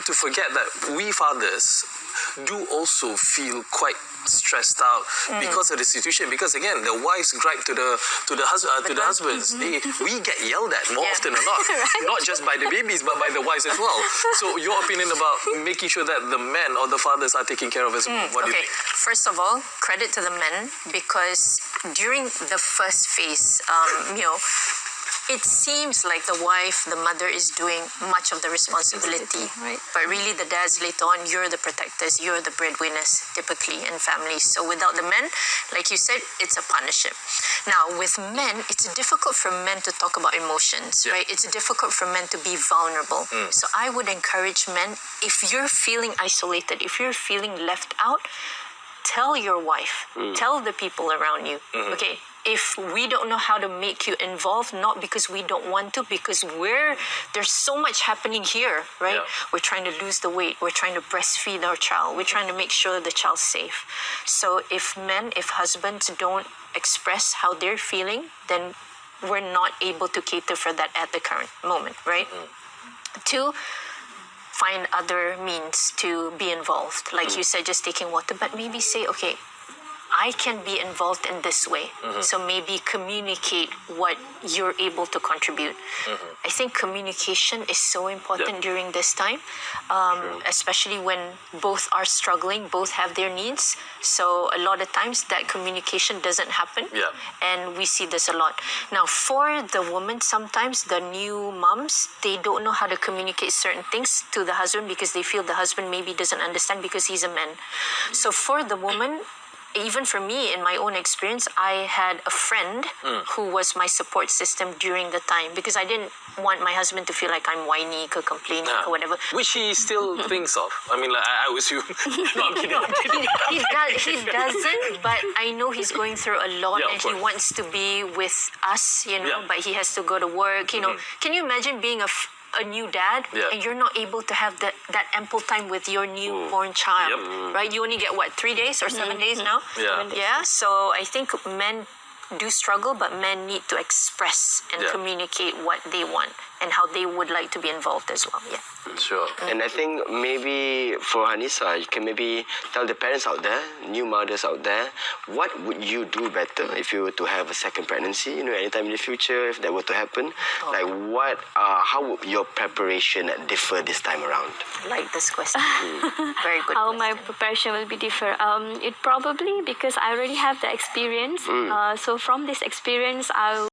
to forget that we fathers do also feel quite stressed out because of the situation. Because again, the wives gripe to the husbands. We get yelled at more often than not, not just by the babies but by the wives as well. So your opinion about making sure that the men or the fathers are taken care of as well. What do you think? First of all, credit to the men, because during the first phase, it seems like the wife, the mother, is doing much of the responsibility. Right. But really, the dads later on, you're the protectors, you're the breadwinners, typically, in families. So without the men, like you said, it's a partnership. Now, with men, it's difficult for men to talk about emotions, right? It's difficult for men to be vulnerable. So I would encourage men, if you're feeling isolated, if you're feeling left out, tell your wife, tell the people around you, okay? If we don't know how to make you involved, not because we don't want to, because there's so much happening here, right? We're trying to lose the weight. We're trying to breastfeed our child. We're trying to make sure the child's safe. So if husbands don't express how they're feeling, then we're not able to cater for that at the current moment, right? Two, find other means to be involved. Like you said, just taking water, but maybe say, okay, I can be involved in this way. So maybe communicate what you're able to contribute. I think communication is so important during this time, especially when both are struggling, both have their needs. So a lot of times that communication doesn't happen. And we see this a lot. Now, for the woman, sometimes the new moms, they don't know how to communicate certain things to the husband because they feel the husband maybe doesn't understand because he's a man. So for the woman, even for me, in my own experience, I had a friend who was my support system during the time, because I didn't want my husband to feel like I'm whiny or complaining or whatever. Which he still thinks of. I mean, like, I assume. No, I'm kidding. I'm kidding. He doesn't, but I know he's going through a lot, and he wants to be with us, but he has to go to work, Can you imagine being a new dad and you're not able to have that ample time with your newborn child, right? You only get 3 days or 7 days now? So I think men do struggle, but men need to express and communicate what they want and how they would like to be involved as well. Sure. And I think maybe for Hanisa, you can maybe tell the parents out there, new mothers out there, what would you do better if you were to have a second pregnancy, anytime in the future, if that were to happen? Like how would your preparation differ this time around? I like this question. Very good How question. my preparation will be differ? It probably, because I already have the experience. So from this experience, I'll